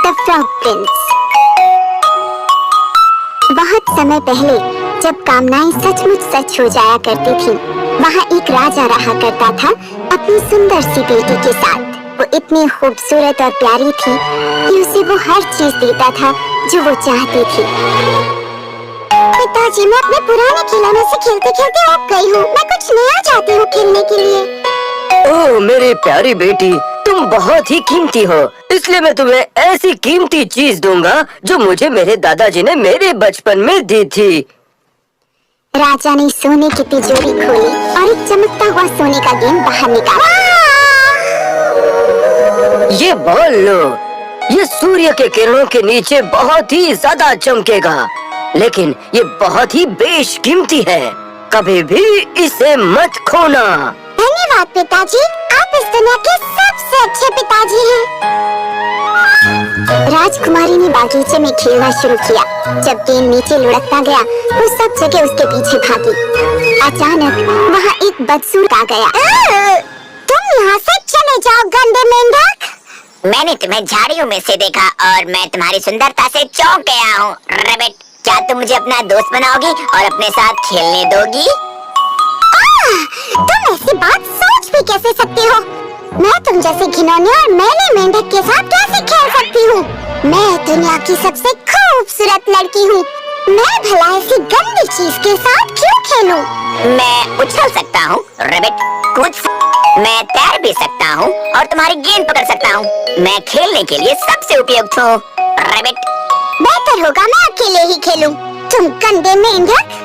The frog Prince. बहुत समय पहले जब कामनाएं सचमुच सच हो जाया करती थीं, वहाँ एक राजा रहा करता था अपनी सुंदर सी बेटी के साथ। वो इतनी खूबसूरत और प्यारी थी कि उसे वो हर चीज देता था जो वो चाहती थी। पिताजी, मैं अपने पुराने खिलौनों से खेलते खेलते ऊब गई हूँ। मैं कुछ नया चाहती हूँ खेलने के लिए। ओह मेरी प्यारी बेटी, तुम बहुत ही कीमती हो, इसलिए मैं तुम्हें ऐसी कीमती चीज दूंगा जो मुझे मेरे दादाजी ने मेरे बचपन में दी थी। राजा ने सोने की तिजोरी खोली और एक चमकता हुआ सोने का गेंद बाहर निकाला। ये बॉल लो, ये सूर्य के किरणों के नीचे बहुत ही ज्यादा चमकेगा, लेकिन ये बहुत ही बेशकीमती है, कभी भी इसे मत खोना। धन्यवाद पिताजी, आप इस दुनिया के सबसे अच्छे पिताजी हैं। राजकुमारी ने बागीचे में खेलना शुरू किया। जब गेंद नीचे लुढ़कता गया, वो सब जगह उसके पीछे भागी। अचानक वहाँ एक बदसूर आ गया। तुम यहाँ से चले जाओ गंदे मेंढक। मैंने तुम्हें झाड़ियों में से देखा और मैं तुम्हारी सुंदरता से चौंक गया हूँ। रैबिट, क्या तुम मुझे अपना दोस्त बनाओगी और अपने साथ खेलने दोगी? तुम ऐसी बात सोच भी कैसे सकते हो? मैं तुम जैसे घिनौने और मैले मेंढक के साथ कैसे खेल सकती हूँ? मैं दुनिया की सबसे खूबसूरत लड़की हूँ। मैं भला ऐसी गंदी चीज के साथ क्यों खेलूं? मैं उछल सकता हूँ, रैबिट, कूद मैं तैर भी सकता हूँ और तुम्हारी गेंद पकड़ सकता हूँ। मैं खेलने के लिए सबसे उपयुक्त हूँ, रैबिट। बेहतर होगा मैं अकेले ही खेलूं। तुम गंदे मेंढक।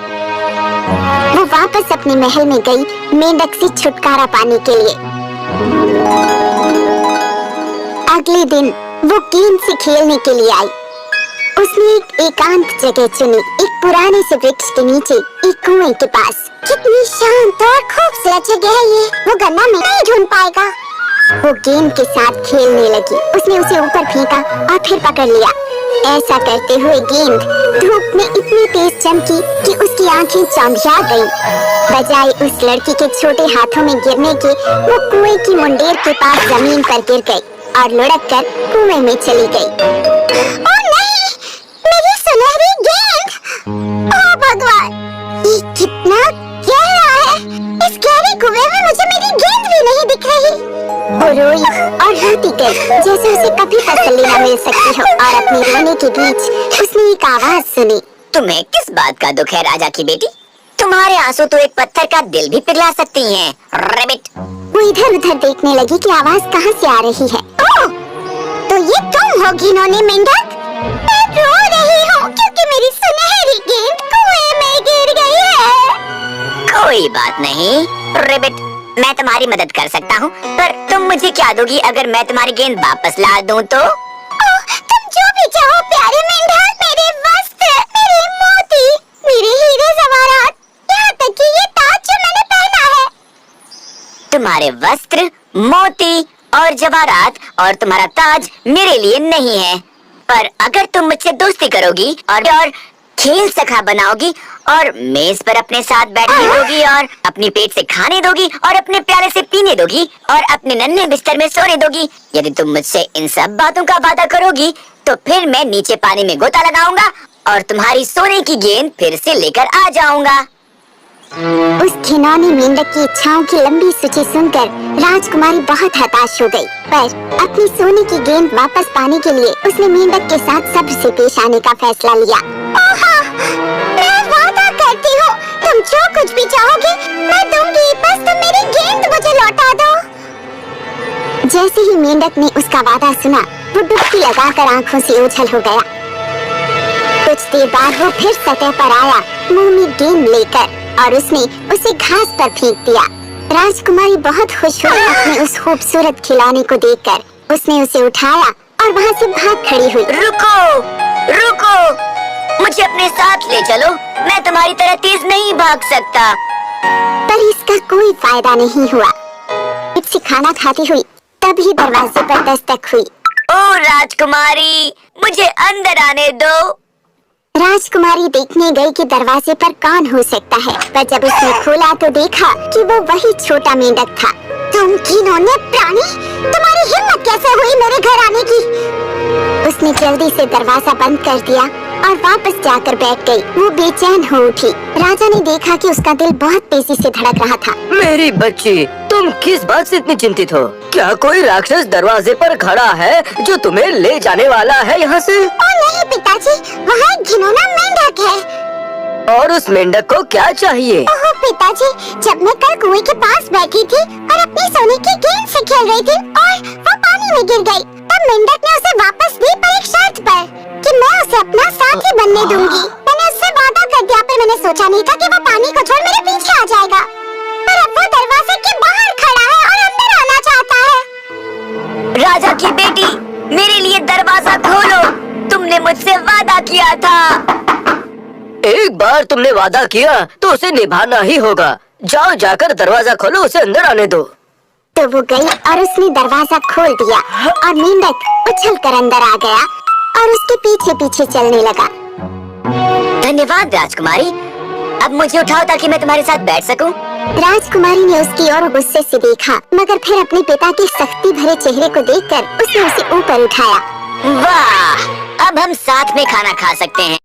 वो वापस अपने महल में गई मेंढक से छुटकारा पाने के लिए। अगले दिन वो गेंद से खेलने के लिए आई। उसने एक एकांत जगह चुनी, एक पुराने से वृक्ष के नीचे, एक कुएं के पास। कितनी शांत और खूबसूरत जगह है ये। वो गन्ना में नहीं ढूंढ पाएगा। वो गेंद के साथ खेलने लगी। उसने उसे ऊपर फेंका और फिर पकड़ लिया। ऐसा करते हुए गेंद धूप में इतनी तेज चमकी कि उसकी आंखें चौंधिया गईं। बजाय उस लड़की के छोटे हाथों में गिरने के, वो कुएं की मुंडेर के पास जमीन पर गिर गई और लुढ़क कर कुएं में चली गई। ओह नहीं, मेरी सुनहरी गेंद! ओह भगवान, ये कितना गहरा है। इस गहरे कुएं में मुझे मेरी गेंद भी नहीं दिख रही। वो रोई और रोती गई जैसे उसे कभी तसल्ली न मिल सकती हो, और अपने रोने के बीच उसने एक आवाज सुनी। तुम्हें किस बात का दुख है राजा की बेटी? तुम्हारे आंसू तो एक पत्थर का दिल भी पिघला सकती हैं, रैबिट। वो इधर उधर देखने लगी कि आवाज कहाँ से आ रही है। ओह, तो ये तुम हो घिनौने मेंढक? मैं रो रही हूँ क्योंकि मेरी सुनहरी गेंद कुएं में गिर गई है। कोई बात नहीं, रैबिट, मैं तुम्हारी मदद कर सकता हूँ, पर तुम मुझे क्या दोगी अगर मैं तुम्हारी गेंद वापस ला दूँ तो? तुम जो भी चाहो प्यारे मेंढक। मेरे वस्त्र, मेरे मोती, मेरे हीरे जवाहरात, यहाँ तक कि ये ताज जो मैंने पहना है। तुम्हारे वस्त्र, मोती और जवाहरात और तुम्हारा ताज मेरे लिए नहीं है, पर अगर तुम मुझसे दोस्ती करोगी और खेल सखा बनाओगी और मेज पर अपने साथ बैठने दोगी और अपनी पेट से खाने दोगी और अपने प्याले से पीने दोगी और अपने नन्हे बिस्तर में सोने दोगी, यदि तुम मुझसे इन सब बातों का वादा करोगी तो फिर मैं नीचे पानी में गोता लगाऊंगा और तुम्हारी सोने की गेंद फिर से लेकर आ जाऊंगा। उस घिनौनी मेंढक की इच्छाओं की लंबी सूची सुनकर राजकुमारी बहुत हताश हो गई, पर अपनी सोने की गेंद वापस पाने के लिए उसने मेंढक के साथ सब्र से पेश आने का फैसला लिया। मैं वादा करती हूँ, तुम जो कुछ भी चाहोगे मैं दूंगी, बस तुम मेरी गेंद मुझे लौटा दो। जैसे ही मेंढक ने उसका वादा सुना, वो डुबकी लगाकर आंखों से ओझल हो गया। कुछ देर बाद वो फिर सतह पर आया, मुंह में गेंद लेकर, और उसने उसे घास पर फेंक दिया। राजकुमारी बहुत खुश हुई अपने उस खूबसूरत खिलौने को देखकर। उसने उसे उठाया और वहाँ से भाग खड़ी हुई। रुको, रुको, मुझे अपने साथ ले चलो, मैं तुम्हारी तरह तेज नहीं भाग सकता। पर इसका कोई फायदा नहीं हुआ। इससे खाना खाती हुई तभी दरवाजे पर दस्तक हुई। ओ राजकुमारी, मुझे अंदर आने दो। राजकुमारी देखने गई कि दरवाजे पर कौन हो सकता है, पर जब उसने खोला तो देखा कि वो वही छोटा मेंढक था। तुम घिनौने प्राणी, तुम्हारी हिम्मत कैसे हुई मेरे घर आने की? उसने जल्दी से दरवाजा बंद कर दिया और वापस जाकर बैठ गई। वो बेचैन हो उठी। राजा ने देखा कि उसका दिल बहुत तेजी से धड़क रहा था। मेरी बच्ची, तुम किस बात से इतनी चिंतित हो? क्या कोई राक्षस दरवाजे पर खड़ा है जो तुम्हें ले जाने वाला है यहाँ से? ओ नहीं पिताजी, वहाँ एक घिनौना मेंढक है। और उस मेंढक को क्या चाहिए? ओह पिताजी, जब मैं कल कुएं के पास बैठी थी और अपनी सोने की गेंद से खेल रही थी और वो पानी में गिर गई, तब मेंढक ने उसे वापस दी, पर एक शर्त पर कि मैं उसे अपना साथी बनने दूंगी। मैंने उससे वादा कर दिया, पर मैंने सोचा नहीं था कि वो पानी को छोड़ मेरे पीछे आ जाएगा। पर अब वो दरवाजे के बाहर खड़ा है और अंदर आना चाहता है। राजा की बेटी, मेरे लिए दरवाजा खोलो, तुमने मुझसे वादा किया था। एक बार तुमने वादा किया तो उसे निभाना ही होगा। जाओ, जाकर दरवाजा खोलो, उसे अंदर आने दो। तो वो गई और उसने दरवाजा खोल दिया और मेंढक उछलकर अंदर आ गया और उसके पीछे पीछे चलने लगा। धन्यवाद राजकुमारी, अब मुझे उठाओ ताकि मैं तुम्हारे साथ बैठ सकूं। राजकुमारी ने उसकी ओर गुस्से से देखा, मगर फिर अपने पिता के सख्ती भरे चेहरे को देखकर उसने उसे ऊपर उठाया। वाह, अब हम साथ में खाना खा सकते हैं।